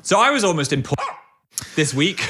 So I was almost in this week.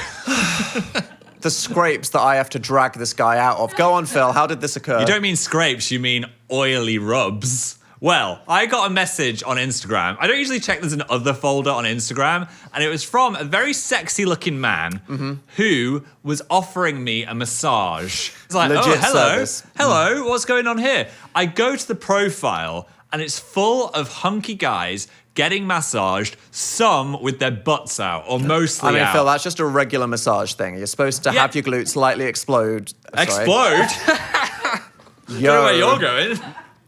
The scrapes that I have to drag this guy out of. Go on, Phill. How did this occur? You don't mean scrapes, you mean oily rubs. Well, I got a message on Instagram. I don't usually check there's an other folder on Instagram, and it was from a very sexy-looking man who was offering me a massage. It's like, Legit hello, service. hello, what's going on here? I go to the profile, and it's full of hunky guys getting massaged, some with their butts out, or mostly I mean, out. Phill, that's just a regular massage thing. You're supposed to have your glutes slightly explode. Explode? Yo. Don't know where you're going.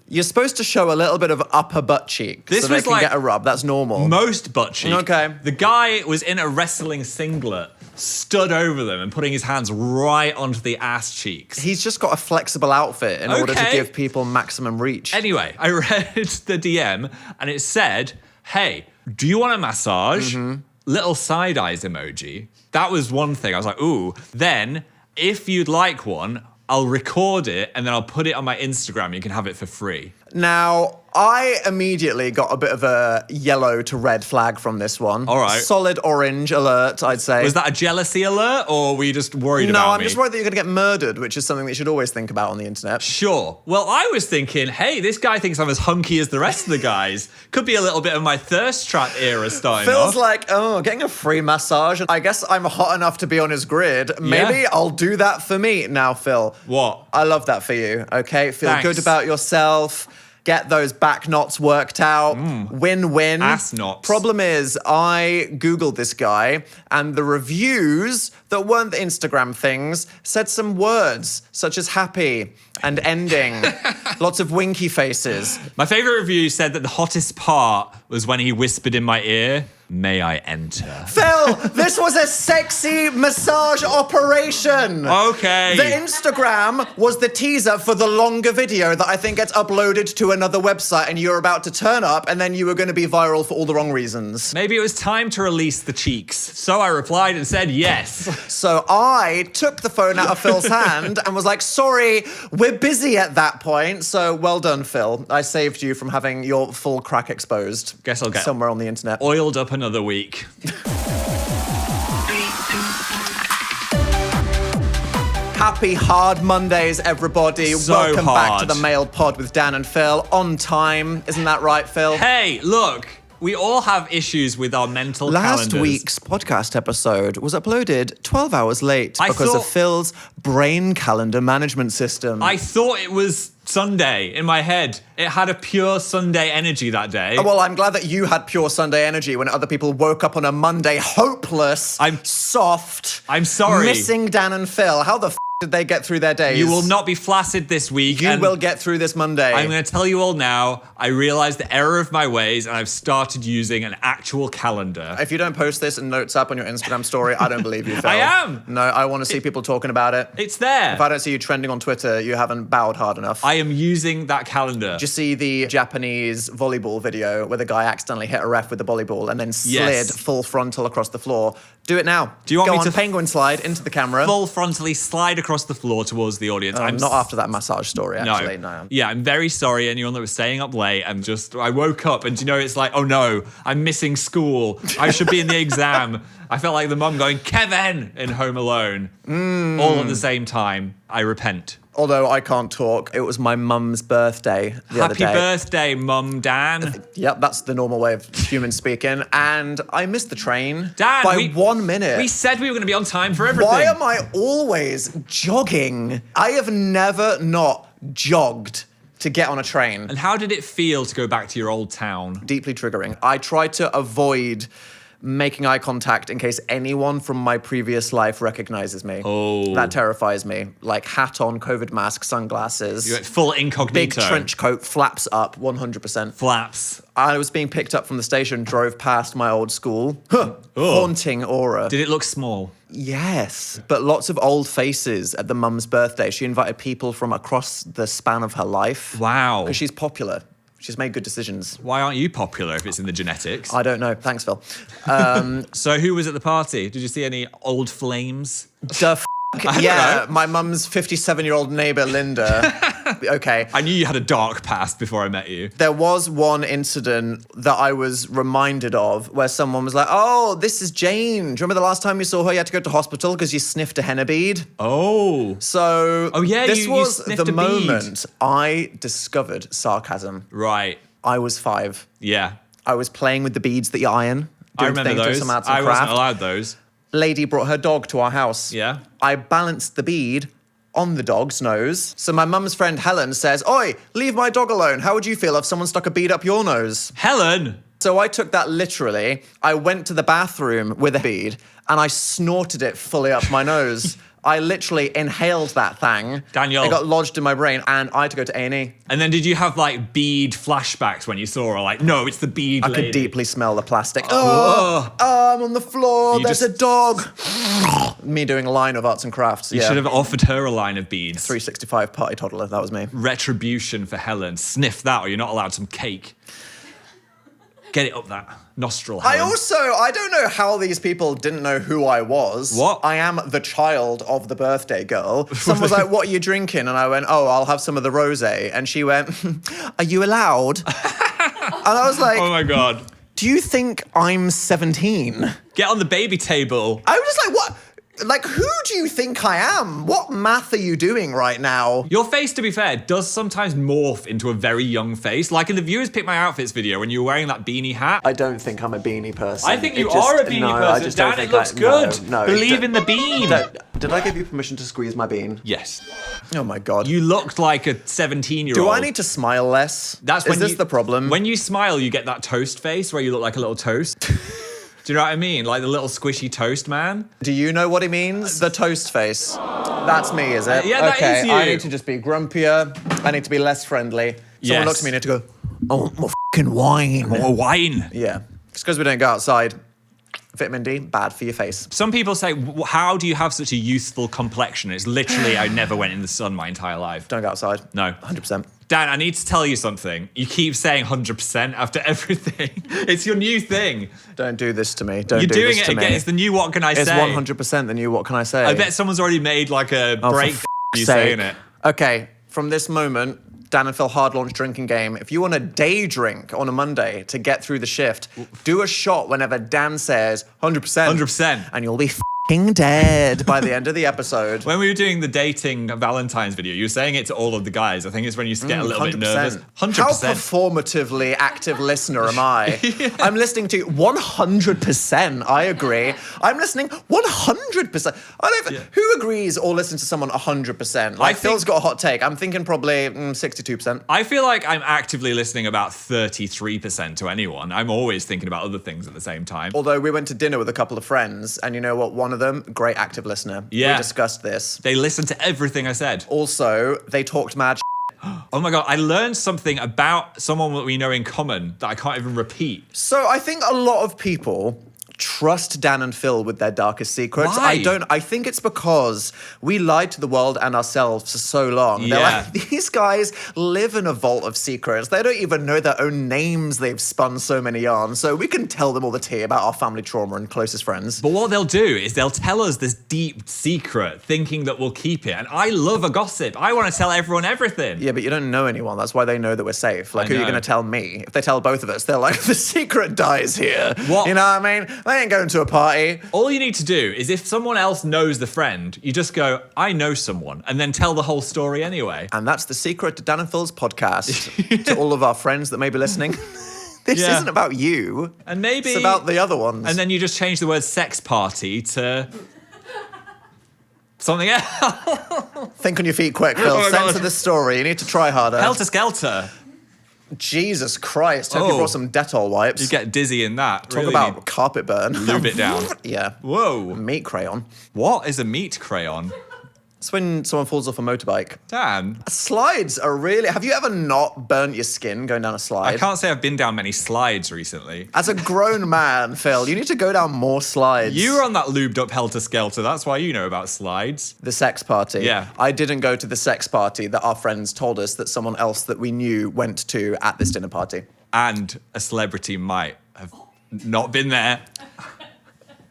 You're supposed to show a little bit of upper butt cheek This so they was can like get a rub. That's normal. Most butt cheek. Okay. The guy was in a wrestling singlet, stood over them and putting his hands right onto the ass cheeks. He's just got a flexible outfit in order to Okay. give people maximum reach. Anyway, I read the DM and it said, hey, do you want a massage? Little side eyes emoji. That was one thing. I was like, ooh. Then, if you'd like one, I'll record it and then I'll put it on my Instagram. You can have it for free. Now, I immediately got a bit of a yellow to red flag from this one. All right. Solid orange alert, I'd say. Was that a jealousy alert or were you just worried about No, me? I'm just worried that you're going to get murdered, which is something that you should always think about on the internet. Sure. Well, I was thinking, hey, this guy thinks I'm as hunky as the rest of the guys. Could be a little bit of my thirst trap era starting Phil's off. like, oh, getting a free massage. I guess I'm hot enough to be on his grid. Maybe I'll do that for me. Now, Phill. What? I love that for you, okay? Feel Thanks. good about yourself. Get those back knots worked out. Win-win. Ass knots. Problem is, I Googled this guy, and the reviews that weren't the Instagram things said some words, such as happy and ending. Lots of winky faces. My favorite review said that the hottest part was when he whispered in my ear, may I enter? Phill, this was a sexy massage operation. Okay. The Instagram was the teaser for the longer video that I think gets uploaded to another website and you're about to turn up and then you were going to be viral for all the wrong reasons. Maybe it was time to release the cheeks. So I replied and said yes. So I took the phone out of Phil's hand and was like, sorry, we're busy at that point. So well done, Phill. I saved you from having your full crack exposed. Guess I'll get somewhere on the internet. oiled up another week. Happy hard Mondays, everybody. So Welcome back hard. to the Mailed Pod with Dan and Phill. On time. Isn't that right, Phill? Hey, look, we all have issues with our mental Last calendars. week's podcast episode was uploaded 12 hours late I because of thought- Phil's brain calendar management system. I thought it was Sunday in my head. It had a pure Sunday energy that day. Well, I'm glad that you had pure Sunday energy when other people woke up on a Monday hopeless, soft, I'm sorry. missing Dan and Phill. How the f*** did they get through their days? You will not be flaccid this week. You and will get through this Monday. I'm going to tell you all now, I realized the error of my ways and I've started using an actual calendar. If you don't post this and notes up on your Instagram story, I don't believe you, Phill. I am. No, I want to see people talking about it. It's there. If I don't see you trending on Twitter, you haven't bowed hard enough. I am using that calendar. Did you see the Japanese volleyball video where the guy accidentally hit a ref with the volleyball and then slid Yes. full frontal across the floor? Do it now. Do you want Go me on, to penguin slide into the camera? Full frontally slide across the floor towards the audience. I'm not after that massage story, actually. No. Yeah, I'm very sorry, anyone that was staying up late. I woke up and it's like, oh no, I'm missing school. I should be in the exam. I felt like the mum going, Kevin, in Home Alone. All at the same time. I repent. Although I can't talk, it was my mum's birthday the other Happy day. birthday, Mum, Dan. Yep, that's the normal way of human speaking. And I missed the train Dan, by 1 minute. We said we were going to be on time for everything. Why am I always jogging? I have never not jogged to get on a train. And how did it feel to go back to your old town? Deeply triggering. I try to avoid making eye contact in case anyone from my previous life recognizes me. Oh. That terrifies me. Like hat on, COVID mask, sunglasses. You went full incognito. Big trench coat, flaps up, 100%. Flaps. I was being picked up from the station, drove past my old school. Haunting aura. Did it look small? Yes, but lots of old faces at the mum's birthday. She invited people from across the span of her life. Wow. Because she's popular. She's made good decisions. Why aren't you popular if it's in the genetics? I don't know. Thanks, Phill. So who was at the party? Did you see any old flames? Yeah, my mum's 57-year-old neighbour, Linda. Okay. I knew you had a dark past before I met you. There was one incident that I was reminded of where someone was like, oh, this is Jane. Do you remember the last time you saw her? You had to go to hospital because you sniffed a henna bead. Oh. So yeah, this you was sniffed the a bead. moment I discovered sarcasm. Right. I was 5. Yeah. I was playing with the beads that you iron. I remember doing those. some arts and I wasn't craft. allowed those. Lady brought her dog to our house. Yeah. I balanced the bead on the dog's nose. So my mum's friend Helen says, oi, leave my dog alone. How would you feel if someone stuck a bead up your nose? Helen! So I took that literally. I went to the bathroom with a bead and I snorted it fully up my nose. I literally inhaled that thing. Daniel. It got lodged in my brain and I had to go to A&E. And then did you have like bead flashbacks when you saw her? Like, no, it's the bead I lady. could deeply smell the plastic. Oh, I'm on the floor. You There's just- a dog. Me doing a line of arts and crafts. You should have offered her a line of beads. 365 party toddler. That was me. Retribution for Helen. Sniff that or you're not allowed some cake. Get it up that nostril, Helen. I don't know how these people didn't know who I was. What? I am the child of the birthday girl. Someone was like, what are you drinking? And I went, oh, I'll have some of the rosé. And she went, are you allowed? And I was like, Oh my God. do you think I'm 17? Get on the baby table. I was just like, what? Like, who do you think I am? What math are you doing right now? Your face, to be fair, does sometimes morph into a very young face. Like in the Viewers Pick My Outfits video when you were wearing that beanie hat. I don't think I'm a beanie person. I think you are a beanie person. Dan, it looks good. No, Believe in the bean. Did I give you permission to squeeze my bean? Yes. Oh my God. You looked like a 17-year-old. Do I need to smile less? That's Is when this you- the problem? When you smile, you get that toast face where you look like a little toast. Do you know what I mean? Like the little squishy toast man. Do you know what he means? The toast face. That's me, is it? Yeah, that okay, is you. I need to just be grumpier. I need to be less friendly. Someone Yes. looks at me and I need to go, I want more fucking wine. Or wine. Yeah. It's because we don't go outside. Vitamin D, bad for your face. Some people say, how do you have such a youthful complexion? It's literally, I never went in the sun my entire life. Don't go outside. No. 100%. Dan, I need to tell you something. You keep saying 100% after everything. It's your new thing. Don't do this to me. Don't You're do doing this it to again. me. It's the new what can I It's say? 100% the new what can I say? I bet someone's already made like a break for you sake. saying it. Okay, from this moment, Dan and Phill hard launch drinking game. If you want a day drink on a Monday to get through the shift, do a shot whenever Dan says 100%. 100%. And you'll be f***ing dead by the end of the episode. When we were doing the dating Valentine's video, you were saying it to all of the guys. I think it's when you get a little bit nervous. 100%. How performatively active listener am I? I'm listening to 100%. I agree. I'm listening 100%. I don't. Who agrees or listens to someone 100%? Like Phil's got a hot take. I'm thinking probably 62%. I feel like I'm actively listening about 33% to anyone. I'm always thinking about other things at the same time. Although we went to dinner with a couple of friends, and you know what? One of them, great active listener. Yeah. We discussed this. They listen to everything I said. Also, they talked mad Oh my God, I learned something about someone that we know in common that I can't even repeat. So I think a lot of people trust Dan and Phill with their darkest secrets. Why? I think it's because we lied to the world and ourselves for so long. They're Yeah. like, these guys live in a vault of secrets. They don't even know their own names. They've spun so many yarns. So we can tell them all the tea about our family trauma and closest friends. But what they'll do is they'll tell us this deep secret thinking that we'll keep it. And I love a gossip. I want to tell everyone everything. Yeah, but you don't know anyone. That's why they know that we're safe. Like, I who are you know. going to tell me? If they tell both of us, they're like, the secret dies here. What? You know what I mean? They ain't going to a party. All you need to do is if someone else knows the friend, you just go, I know someone, and then tell the whole story anyway. And that's the secret to Dan and Phil's podcast. To all of our friends that may be listening. This Yeah. isn't about you. And maybe... It's about the other ones. And then you just change the word sex party to... something else. Think on your feet quick, Phill. Oh my Censor God. the story. You need to try harder. Helter Skelter. Jesus Christ. Hope you Oh. brought some Dettol wipes. You get dizzy in that. Talk Really about carpet burn. lube it down. Yeah. Whoa. Meat crayon. What is a meat crayon? It's when someone falls off a motorbike. Dan, Slides are really... Have you ever not burnt your skin going down a slide? I can't say I've been down many slides recently. As a grown man, Phill, you need to go down more slides. You were on that lubed up Helter Skelter. That's why you know about slides. The sex party. Yeah. I didn't go to the sex party that our friends told us that someone else that we knew went to at this dinner party. And a celebrity might have not been there.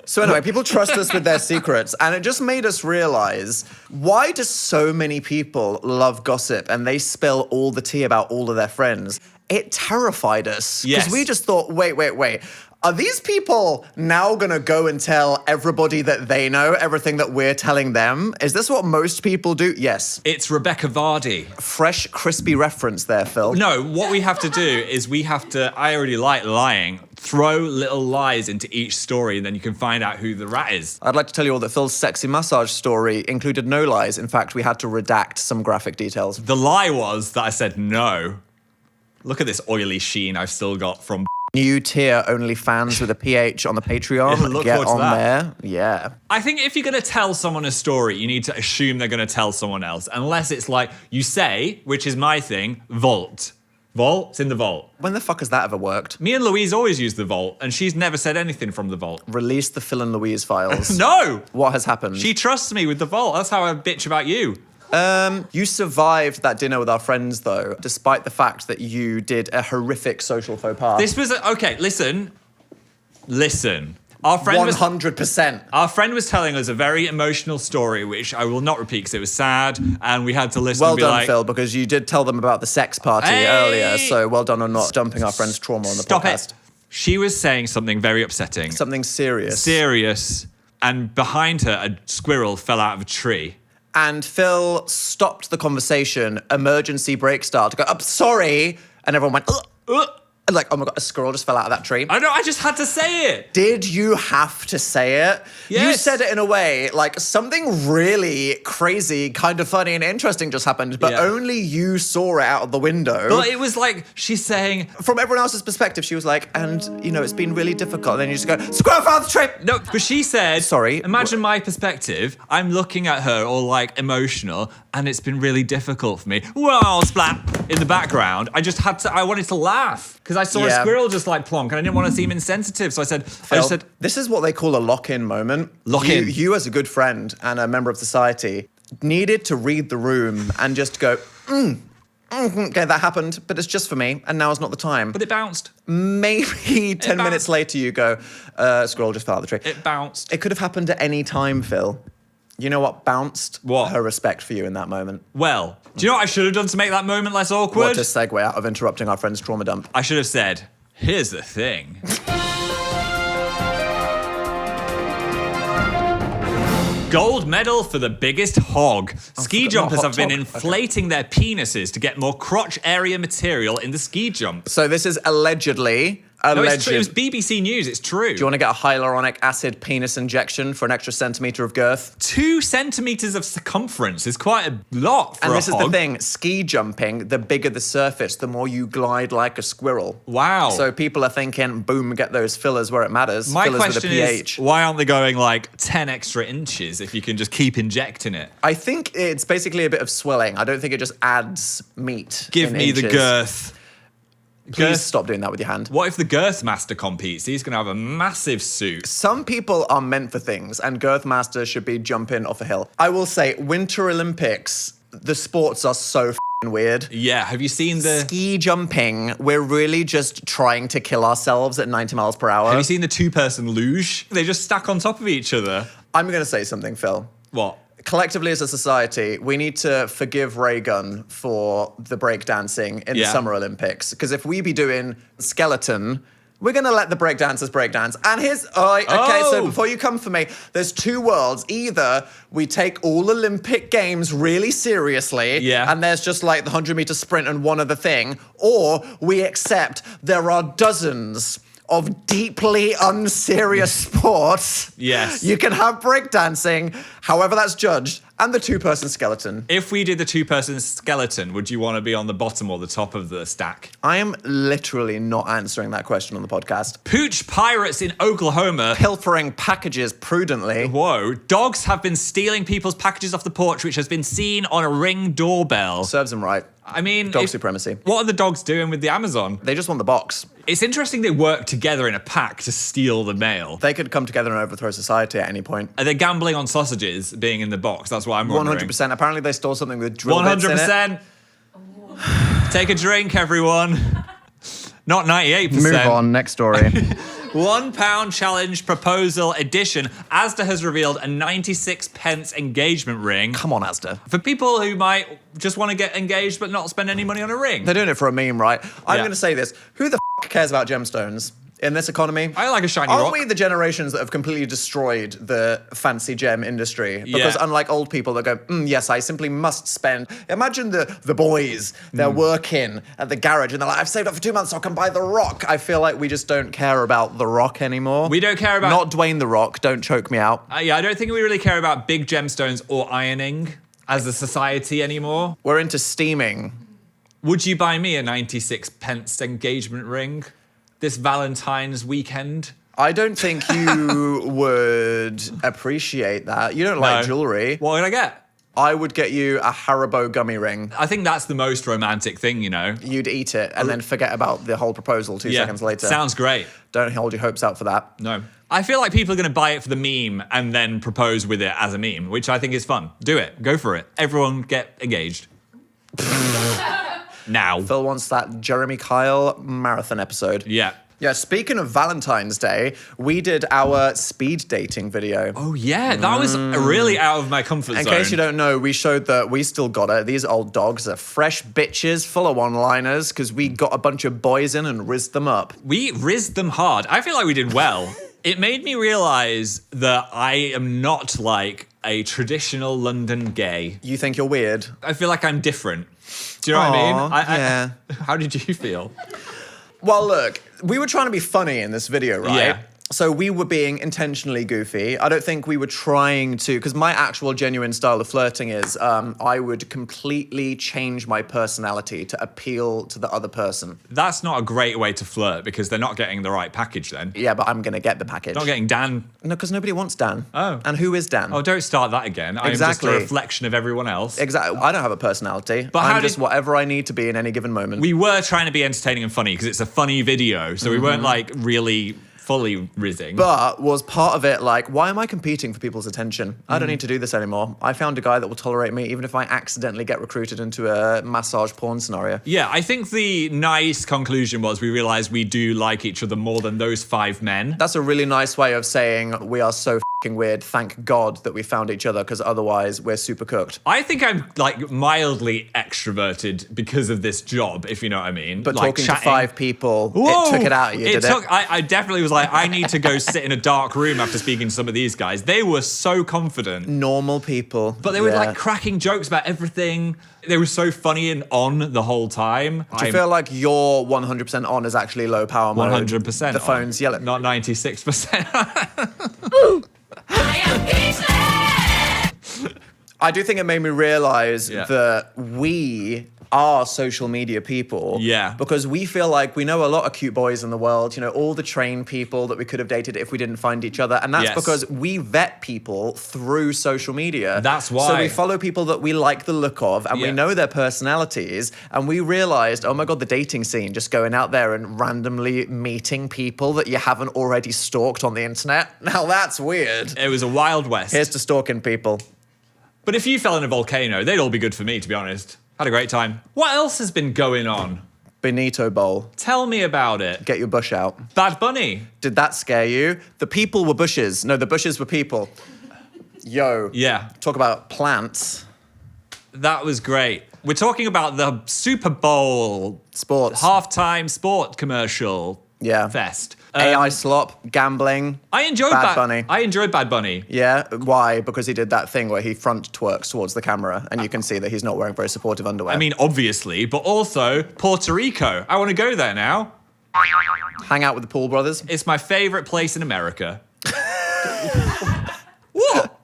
So anyway, people trust us with their secrets, and it just made us realize, why do so many people love gossip and they spill all the tea about all of their friends? It terrified us. Because Yes. we just thought, wait. Are these people now going to go and tell everybody that they know everything that we're telling them? Is this what most people do? Yes. It's Rebecca Vardy. Fresh, crispy reference there, Phill. No, what we have to do is I already like lying, throw little lies into each story and then you can find out who the rat is. I'd like to tell you all that Phil's sexy massage story included no lies. In fact, we had to redact some graphic details. The lie was that I said no. Look at this oily sheen I've still got from New tier only fans with a PH on the Patreon. Yeah, look Get forward to on that. there. Yeah. I think if you're going to tell someone a story, you need to assume they're going to tell someone else. Unless it's like you say, which is my thing, vault. Vault? It's in the vault. When the fuck has that ever worked? Me and Louise always use the vault, and she's never said anything from the vault. Release the Phill and Louise files. No! What has happened? She trusts me with the vault. That's how I bitch about you. You survived that dinner with our friends, though, despite the fact that you did a horrific social faux pas. This was okay. Listen. Our friend 100%. Our friend was telling us a very emotional story, which I will not repeat because it was sad, and we had to listen. Well and be done, like, Phill, because you did tell them about the sex party Hey! earlier, so well done on not dumping our friend's trauma on the Stop podcast. it. She was saying something very upsetting. Something serious. Serious, and behind her, a squirrel fell out of a tree. And Phill stopped the conversation, emergency brake start, to go, I'm sorry. And everyone went, ugh, ugh. And like, oh my God, a squirrel just fell out of that tree. I know, I just had to say it. Did you have to say it? You Yes. said it in a way like something really crazy, kind of funny and interesting just happened, but Yeah. only you saw it out of the window. But it was like, she's saying, From everyone else's perspective, she was like, and you know, it's been really difficult. And then you just go, squirrel fell out of the tree. no, but she said, Sorry. imagine my perspective. I'm looking at her all like emotional, and it's been really difficult for me. Whoa, splat in the background. I wanted to laugh because I saw a Yeah. squirrel just like plonk, and I didn't want to seem insensitive. So I Phill, said, this is what they call a lock-in moment. Lock-in. You as a good friend and a member of society needed to read the room and just go, okay, that happened, but it's just for me, and now is not the time. but it bounced. Maybe 10 bounced. minutes later you go, squirrel just fell out of the tree. It bounced. It could have happened at any time, Phill. You know what bounced? What? Her respect for you in that moment. Well, do you know what I should have done to make that moment less awkward? What a segue out of interrupting our friend's trauma dump. I should have said, here's the thing. Gold medal for the biggest hog. Ski not jumpers hot have been dog. inflating their penises to get more crotch area material in the ski jump. So this is allegedly. No, it's true. It was BBC News. It's true. Do you want to get a hyaluronic acid penis injection for an extra centimetre of girth? 2 centimeters of circumference is quite a lot for And a this is hog. the thing, ski jumping, the bigger the surface, the more you glide like a squirrel. Wow. So people are thinking, boom, get those fillers where it matters. My fillers question with a is, pH. why aren't they going like 10 extra inches if you can just keep injecting it? I think it's basically a bit of swelling. I don't think it just adds meat. Give in me the inches. girth. Please stop doing that with your hand. What if the girth master competes? He's going to have a massive suit. Some people are meant for things, and Girth Master should be jumping off a hill. I will say, Winter Olympics, the sports are so f***ing weird. Yeah, have you seen the... Ski jumping, we're really just trying to kill ourselves at 90 miles per hour. Have you seen the 2-person luge? They just stack on top of each other. I'm going to say something, Phill. What? Collectively as a society, we need to forgive Raygun for the breakdancing in the Yeah. Summer Olympics. Because if we be doing skeleton, we're going to let the breakdancers breakdance. And here's, okay, so Oh. before you come for me, there's two worlds. Either we take all Olympic games really seriously, Yeah. and there's just like the 100-meter sprint and one other thing, or we accept there are dozens of deeply unserious sports. Yes. You can have breakdancing, however that's judged, and the 2-person skeleton. If we did the 2-person skeleton, would you want to be on the bottom or the top of the stack? I am literally not answering that question on the podcast. Pooch pirates in Oklahoma. Pilfering packages prudently. Whoa. Dogs have been stealing people's packages off the porch, which has been seen on a Ring doorbell. Serves them right. I mean... Dog supremacy. What are the dogs doing with the Amazon? They just want the box. It's interesting they work together in a pack to steal the mail. They could come together and overthrow society at any point. Are they gambling on sausages being in the box? That's what I'm wondering. 100%. Apparently they stole something with drill bits in it. 100%. Take a drink, everyone. Not 98%. Move on, next story. £1 challenge proposal edition. Asda has revealed a 96p engagement ring. Come on, Asda. For people who might just want to get engaged but not spend any money on a ring. They're doing it for a meme, right? I'm Yeah. going to say this. Who the cares about gemstones in this economy? I like a shiny Aren't rock. we the generations that have completely destroyed the fancy gem industry? Because Yeah. unlike old people that go, yes, I simply must spend. Imagine the boys, they're working at the garage and they're like, I've saved up for 2 months so I can buy the rock. I feel like we just don't care about the rock anymore. We don't care about... Not Dwayne the Rock, don't choke me out. Yeah, I don't think we really care about big gemstones or ironing as a society anymore. We're into steaming. Would you buy me a 96p engagement ring this Valentine's weekend? I don't think you would appreciate that. You don't like No. jewelry. What would I get? I would get you a Haribo gummy ring. I think that's the most romantic thing, you know? You'd eat it and then forget about the whole proposal 2 seconds later. Sounds great. Don't hold your hopes out for that. No. I feel like people are going to buy it for the meme and then propose with it as a meme, which I think is fun. Do it. Go for it. Everyone get engaged. Now. Phill wants that Jeremy Kyle marathon episode. Yeah. Yeah, speaking of Valentine's Day, we did our speed dating video. Oh, yeah. That was really out of my comfort In zone. case you don't know, we showed that we still got it. These old dogs are fresh bitches, full of one-liners, because we got a bunch of boys in and rizzed them up. We rizzed them hard. I feel like we did well. It made me realize that I am not like a traditional London gay. You think you're weird? I feel like I'm different. Do you know what I mean? Aw, yeah. How did you feel? Well, look, we were trying to be funny in this video, right? Yeah. So we were being intentionally goofy. I don't think we were trying to, because my actual genuine style of flirting is I would completely change my personality to appeal to the other person. That's not a great way to flirt because they're not getting the right package then. Yeah, but I'm going to get the package. Not getting Dan. No, because nobody wants Dan. Oh. And who is Dan? Oh, don't start that again. I'm Exactly. just a reflection of everyone else. Exactly. I don't have a personality. But how I'm just did- whatever I need to be in any given moment. We were trying to be entertaining and funny because it's a funny video, so we weren't like really fully rizzing. But was part of it like, why am I competing for people's attention? I don't need to do this anymore. I found a guy that will tolerate me even if I accidentally get recruited into a massage porn scenario. Yeah, I think the nice conclusion was we realized we do like each other more than those 5 men. That's a really nice way of saying we are so f***ing weird. Thank God that we found each other because otherwise we're super cooked. I think I'm like mildly extroverted because of this job, if you know what I mean. But like, talking chatting. to 5 people, Whoa! it took it out of you, did it? I definitely was like, I need to go sit in a dark room after speaking to some of these guys. They were so confident. Normal people. But they were Yeah. like cracking jokes about everything. They were so funny and on the whole time. Do you feel like your 100% on is actually low power mode? 100%? The phone's yelling. Not 96%. I do think it made me realize Yeah. that we are social media people. Yeah. Because we feel like we know a lot of cute boys in the world, you know, all the trained people that we could have dated if we didn't find each other. And that's Yes. because we vet people through social media. That's why. So we follow people that we like the look of and we Yeah. know their personalities. And we realized, oh my God, the dating scene, just going out there and randomly meeting people that you haven't already stalked on the internet. Now that's weird. It was a Wild West. Here's to stalking people. But if you fell in a volcano, they'd all be good for me, to be honest. Had a great time. What else has been going on? Benito Bowl. Tell me about it. Get your bush out. Bad Bunny. Did that scare you? The people were bushes. No, the bushes were people. Yo. Yeah, Talk about plants. that was great. We're talking about the Super Bowl Sports. halftime sport commercial Yeah. fest. AI slop, gambling. I enjoyed Bad Bunny. I enjoyed Bad Bunny. Yeah. Why? Because he did that thing where he front twerks towards the camera and you can see that he's not wearing very supportive underwear. I mean, obviously, but also Puerto Rico. I want to go there now. hang out with the Paul brothers. It's my favorite place in America. What?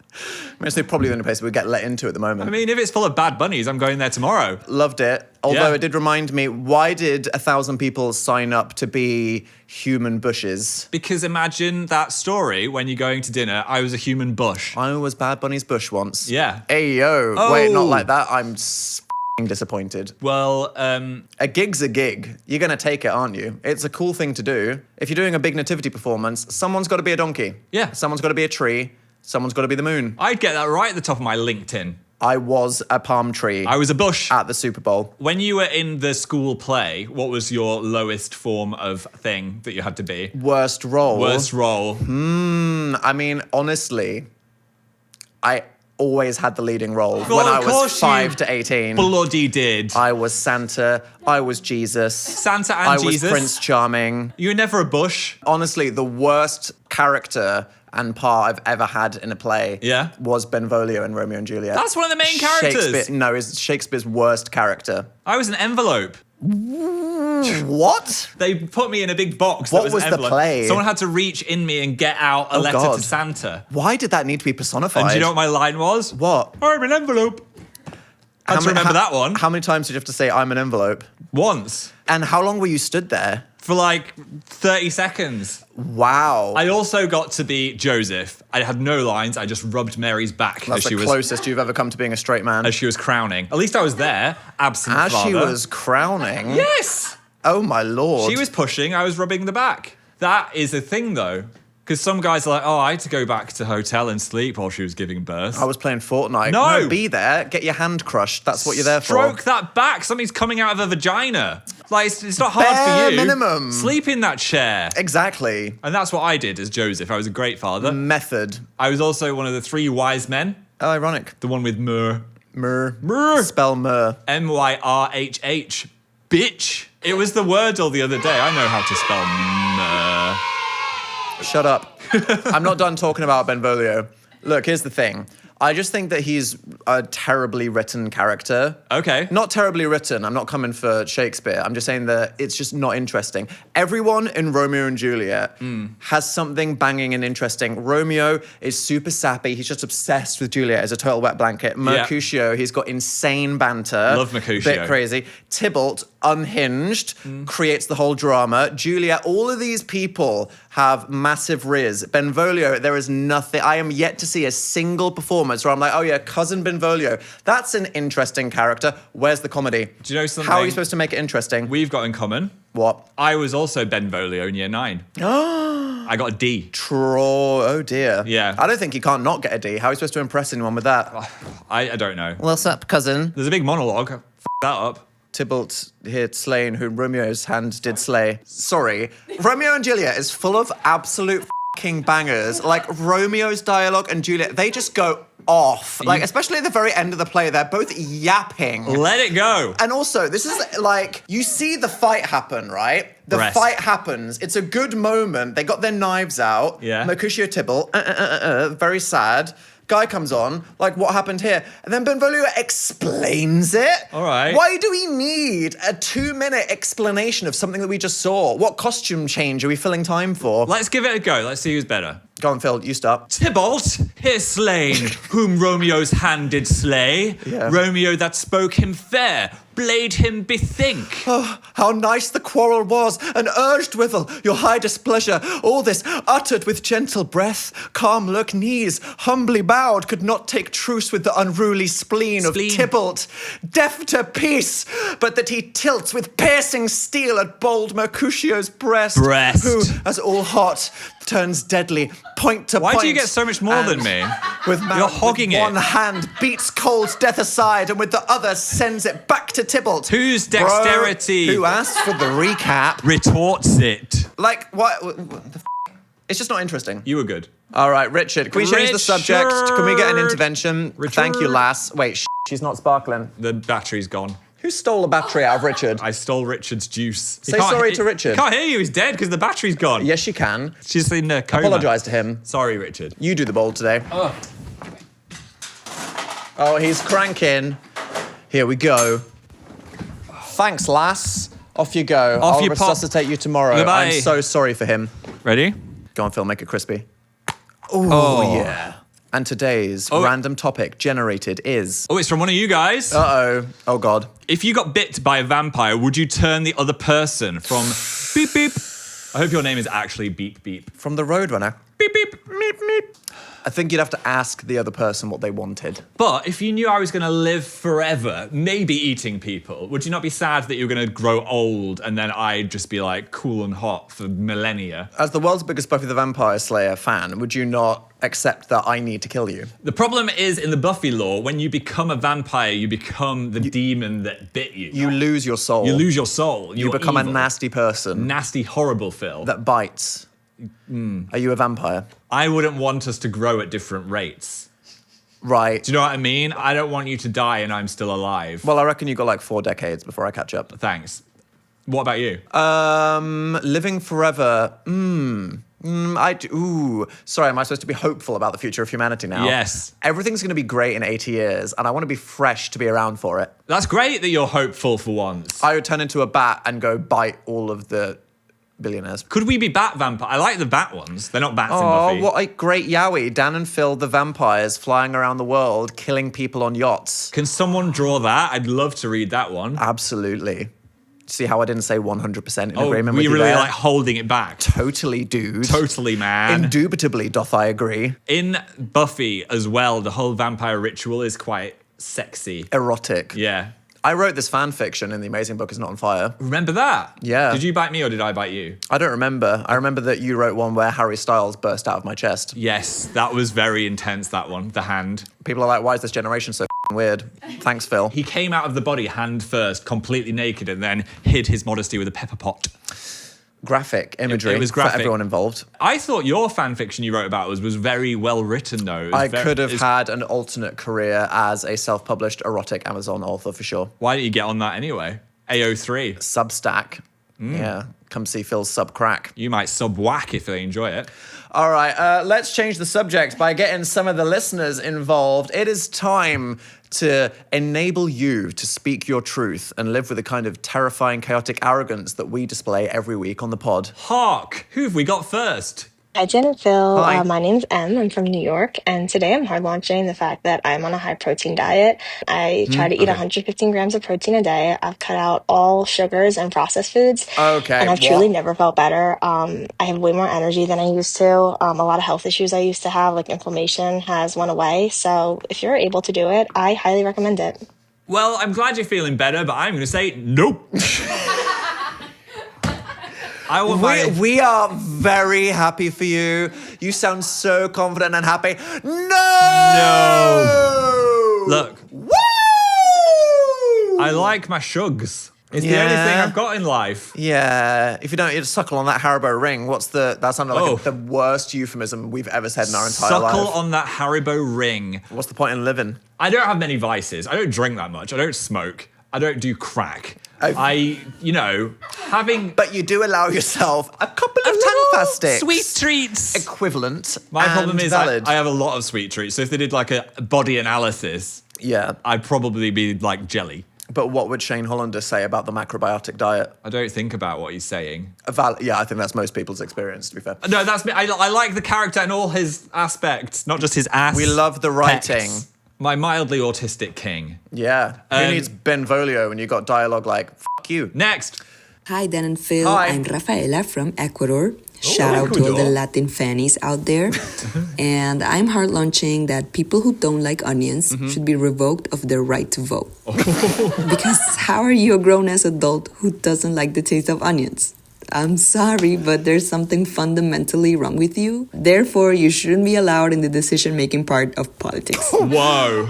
I mean, it's probably the only place we get let into at the moment. I mean, if it's full of Bad Bunnies, I'm going there tomorrow. Loved it. Although Yeah. it did remind me, why did 1,000 people sign up to be human bushes? Because imagine that story when you're going to dinner. I was a human bush. I was Bad Bunny's bush once. Yeah. Ayo. Oh. Wait, not like that. I'm f***ing disappointed. Well, A gig's a gig. You're going to take it, aren't you? It's a cool thing to do. If you're doing a big nativity performance, someone's got to be a donkey. Yeah. Someone's got to be a tree. Someone's got to be the moon. I'd get that right at the top of my LinkedIn. I was a palm tree I was a bush. at the Super Bowl. When you were in the school play, what was your lowest form of thing that you had to be? Worst role. Worst role. I mean, honestly, I always had the leading role Well, when I of was course 5 to 18. Bloody did. I was Santa. I was Jesus. Santa and I Jesus. was Prince Charming. You were never a bush. Honestly, the worst character and part I've ever had in a play was Benvolio in Romeo and Juliet. That's one of the main characters. No, is Shakespeare's worst character. I was an envelope. What? They put me in a big box. What that was an the envelope. play? Someone had to reach in me and get out a letter God. to Santa. Why did that need to be personified? And do you know what my line was? What? I'm an envelope. I had to remember that one. How many times did you have to say, I'm an envelope? Once. And how long were you stood there? For like 30 seconds. Wow. I also got to be Joseph. I had no lines. I just rubbed Mary's back That's the closest you've ever come to being a straight man. as she was crowning. At least I was there, absent As father. she was crowning? Yes! Oh my lord. She was pushing, I was rubbing the back. That is a thing though. Because some guys are like, I had to go back to hotel and sleep while she was giving birth. I was playing Fortnite. No! Be there. Get your hand crushed. That's what you're there Stroke for. that back. Something's coming out of a vagina. Like, it's not hard Bare for you. minimum. Sleep in that chair. Exactly. And that's what I did as Joseph. I was a great father. Method. I was also one of the 3 wise men. Oh, ironic. The one with myrrh. Myrrh. Spell myrrh. Myrrh. Bitch. It was the word all the other day. I know how to spell myrrh. Shut up. I'm not done talking about Benvolio. Look, here's the thing. I just think that he's a terribly written character. Okay. Not terribly written. I'm not coming for Shakespeare. I'm just saying that it's just not interesting. Everyone in Romeo and Juliet has something banging and interesting. Romeo is super sappy. He's just obsessed with Juliet as a total wet blanket. Mercutio, he's got insane banter. Love Mercutio. Bit crazy. Tybalt, unhinged, creates the whole drama. Juliet, all of these people have massive riz. Benvolio, there is nothing. I am yet to see a single performance where I'm like, oh yeah, cousin Benvolio. That's an interesting character. Where's the comedy? Do you know something? How are you supposed to make it interesting? We've got in common. What? I was also Benvolio in year 9. I got a D. Oh dear. Yeah. I don't think you can't not get a D. How are you supposed to impress anyone with that? I don't know. What's up, cousin? There's a big monologue. F that up. Tybalt here slain whom Romeo's hand did slay. Sorry. Romeo and Juliet is full of absolute fucking bangers. Like Romeo's dialogue and Juliet, they just go off. Like, especially at the very end of the play, they're both yapping. Let it go. And also, this is like, you see the fight happen, right? The Breast. fight happens. It's a good moment. They got their knives out. Yeah. Mercutio Tybalt, very sad. Guy comes on, like, what happened here? And then Benvolio explains it. All right. Why do we need a 2-minute explanation of something that we just saw? What costume change are we filling time for? Let's give it a go. Let's see who's better. Go on, Phill, you start. Tybalt, here slain, whom Romeo's hand did slay. Yeah. Romeo that spoke him fair, bade him bethink. Oh, how nice the quarrel was, and urged withal your high displeasure. All this uttered with gentle breath, calm look, knees, humbly bowed, could not take truce with the unruly spleen of Tybalt. Deaf to peace, but that he tilts with piercing steel at bold Mercutio's breast. Who, as all hot, turns deadly, point to point. Why do you get so much more than me? With You're hogging with it. one hand beats cold death aside, and with the other sends it back to Tybalt. Whose dexterity? Bro, who asked for the recap? Retorts it. Like, what the it's just not interesting. You were good. All right, Richard, can we change the subject? Can we get an intervention? Thank you, lass. Wait, she's not sparkling. The battery's gone. Who stole a battery out of Richard? I stole Richard's juice. Say sorry to Richard. He can't hear you. He's dead because the battery's gone. Yes, you can. She's in a coma. Apologise to him. Sorry, Richard. You do the bowl today. Oh, he's cranking. Here we go. Thanks, lass. Off you go. Off I'll you pop. resuscitate you tomorrow. Goodbye. I'm so sorry for him. Ready? Go on, Phil, make it crispy. Oh, yeah. And today's random topic generated is... Oh, it's from one of you guys. Uh-oh. Oh, God. If you got bit by a vampire, would you turn the other person from beep beep? I hope your name is actually beep beep. From the Roadrunner. Beep beep, meep meep. I think you'd have to ask the other person what they wanted. But if you knew I was going to live forever, maybe eating people, would you not be sad that you're going to grow old and then I'd just be like cool and hot for millennia? As the world's biggest Buffy the Vampire Slayer fan, would you not accept that I need to kill you. The problem is, in the Buffy lore, when you become a vampire, you become the demon that bit you. You lose your soul. You lose your soul. You You're become evil. a nasty person. Nasty, horrible Phill. That bites. Are you a vampire? I wouldn't want us to grow at different rates. Right. Do you know what I mean? I don't want you to die and I'm still alive. Well, I reckon you got like 4 decades before I catch up. Thanks. What about you? Living forever. Sorry, am I supposed to be hopeful about the future of humanity now? Yes. Everything's going to be great in 80 years, and I want to be fresh to be around for it. That's great that you're hopeful for once. I would turn into a bat and go bite all of the billionaires. Could we be bat vampire? I like the bat ones. They're not bats in Oh, Buffy. what a great yowie. Dan and Phill, the vampires, flying around the world, killing people on yachts. Can someone draw that? I'd love to read that one. Absolutely. See how I didn't say 100% in agreement with we you really there? like holding it back. Totally, dude. Totally, man. Indubitably doth I agree. In Buffy as well, the whole vampire ritual is quite sexy. Erotic. Yeah. I wrote this fan fiction in The Amazing Book Is Not on Fire. Remember that? Yeah. Did you bite me or did I bite you? I don't remember. I remember that you wrote one where Harry Styles burst out of my chest. Yes, that was very intense, that one. The hand. People are like, why is this generation so weird? Thanks, Phill. He came out of the body hand first, completely naked, and then hid his modesty with a pepper pot. Graphic imagery It was graphic. for everyone involved. I thought your fan fiction you wrote about was very well written, though. I could have had an alternate career as a self-published erotic Amazon author for sure. Why didn't you get on that anyway? AO3. Substack. Yeah, come see Phil's sub crack. You might sub-whack if they enjoy it. All right, let's change the subject by getting some of the listeners involved. It is time to enable you to speak your truth and live with the kind of terrifying, chaotic arrogance that we display every week on the pod. Hark! Who have we got first? Hi, Jen and Phill. Hi. My name's Em. I'm from New York, and today I'm hard launching the fact that I'm on a high protein diet. I try to eat 115 grams of protein a day. I've cut out all sugars and processed foods. Okay, And I've truly never felt better. I have way more energy than I used to. A lot of health issues I used to have, like inflammation, has went away. So if you're able to do it, I highly recommend it. Well, I'm glad you're feeling better, but I'm going to say nope. I will We are very happy for you. You sound so confident and happy. No! Look, Woo! I like my shugs. It's the only thing I've got in life. Yeah, if you don't, you'd suckle on that Haribo ring. That sounded like Oh. the worst euphemism we've ever said in our entire Suckle life. on that Haribo ring. What's the point in living? I don't have many vices. I don't drink that much. I don't smoke. I don't do crack. Having But you do allow yourself a couple of tang sticks. sweet treats. Equivalent. My and problem is valid. I have a lot of sweet treats. So if they did like a body analysis, Yeah. I'd probably be like jelly. But what would Shane Hollander say about the macrobiotic diet? I don't think about what he's saying. Yeah, I think that's most people's experience, to be fair. No, that's me. I like the character and all his aspects, not just his ass. We love the writing. pecs. My mildly autistic king. Yeah. Who needs Benvolio when you got dialogue like, fuck you? Next. Hi, Dan and Phill. Hi. I'm Rafaela from Ecuador. Shout out to all the Ecuador. Latin fannies out there. And I'm hard launching that people who don't like onions should be revoked of their right to vote. Because how are you a grown-ass adult who doesn't like the taste of onions? I'm sorry, but there's something fundamentally wrong with you. Therefore, you shouldn't be allowed in the decision-making part of politics. Whoa.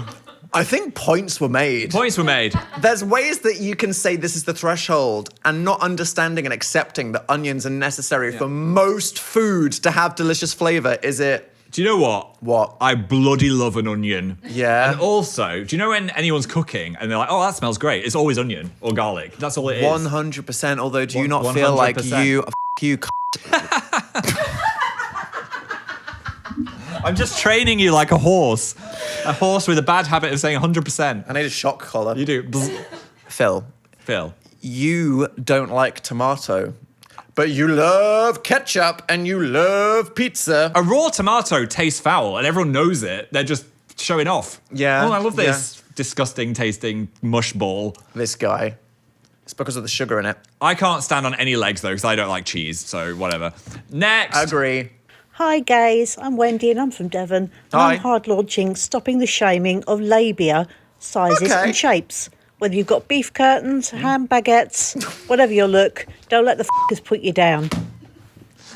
I think points were made. Points were made. There's ways that you can say this is the threshold and not understanding and accepting that onions are necessary for most food to have delicious flavour. Is it? Do you know what? What? I bloody love an onion. Yeah. And also, do you know when anyone's cooking and they're like, oh, that smells great? It's always onion or garlic. That's all it is. 100%. Although, do you not feel like 100%. you I'm just training you like a horse. A horse with a bad habit of saying 100%. I need a shock collar. You do. Phill, Phill. you don't like tomato, but you love ketchup and you love pizza. A raw tomato tastes foul and everyone knows it. They're just showing off. Yeah, Oh, I love this disgusting tasting mush ball. This guy. It's because of the sugar in it. I can't stand on any legs though because I don't like cheese, so whatever. Next. Agree. Hi guys, I'm Wendy and I'm from Devon. And Hi. I'm hard launching Stopping the Shaming of Labia, Sizes Okay. and Shapes. Whether you've got beef curtains, ham baguettes, whatever your look, don't let the f***ers put you down.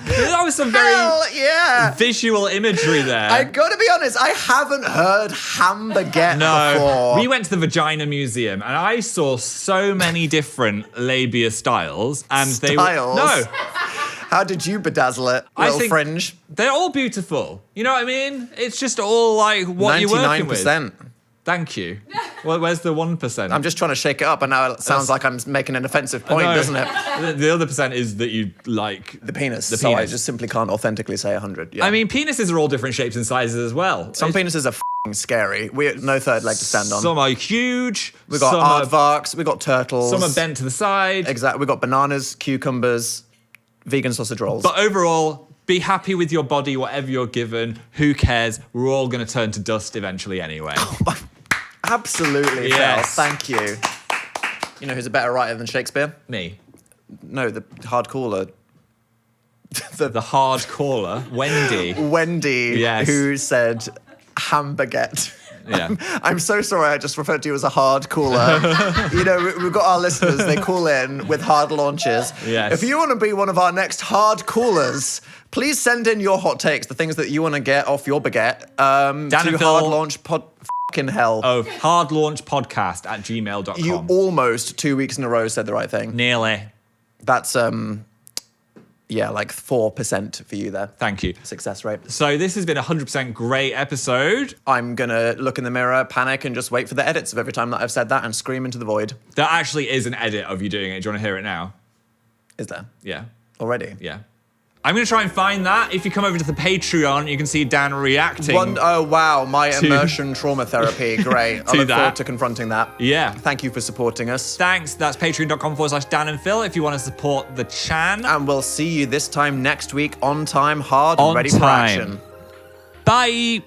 That was some very Hell yeah. visual imagery there. I gotta be honest, I haven't heard hambaguette before. We went to the Vagina Museum and I saw so many different labia styles. And they were. Styles? No. How did you bedazzle it, I little think fringe? They're all beautiful. You know what I mean? It's just all like what you're working with. 99%. Thank you. Well, where's the 1%? I'm just trying to shake it up, and now it sounds like I'm making an offensive point, No. doesn't it? The other percent is that you like The penis. The So I penis. just simply can't authentically say 100. Yeah. I mean, penises are all different shapes and sizes as well. some penises are f***ing scary. We no third leg to stand on. Some are huge. We got some are, aardvarks. We got turtles. some are bent to the side. Exactly. We got bananas, cucumbers, vegan sausage rolls. But overall, be happy with your body, whatever you're given. Who cares? We're all going to turn to dust eventually anyway. Absolutely, Yes. Phil. Thank you. You know who's a better writer than Shakespeare? Me. No, the hard caller. The hard caller, Wendy. Wendy, Yes. who said hambaguette. Yeah. I'm so sorry I just referred to you as a hard caller. You know, we've got our listeners, they call in with hard launches. Yes. If you want to be one of our next hard callers, please send in your hot takes, the things that you want to get off your baguette, Dan to and Phill. hard launch pod. Fucking hell. Of hardlaunchpodcast@gmail.com. You almost 2 weeks in a row said the right thing. Nearly. That's, yeah, like 4% for you there. Thank you. Success rate. So this has been a 100% great episode. I'm going to look in the mirror, panic, and just wait for the edits of every time that I've said that and scream into the void. There actually is an edit of you doing it. Do you want to hear it now? Is there? Yeah. Already? Yeah. I'm going to try and find that. If you come over to the Patreon, you can see Dan reacting. Oh, wow. My immersion trauma therapy. Great. I look that. forward to confronting that. Yeah. Thank you for supporting us. Thanks. That's patreon.com/Dan and Phill if you want to support the Chan. And we'll see you this time next week on time, hard, On and ready for time. action. Bye.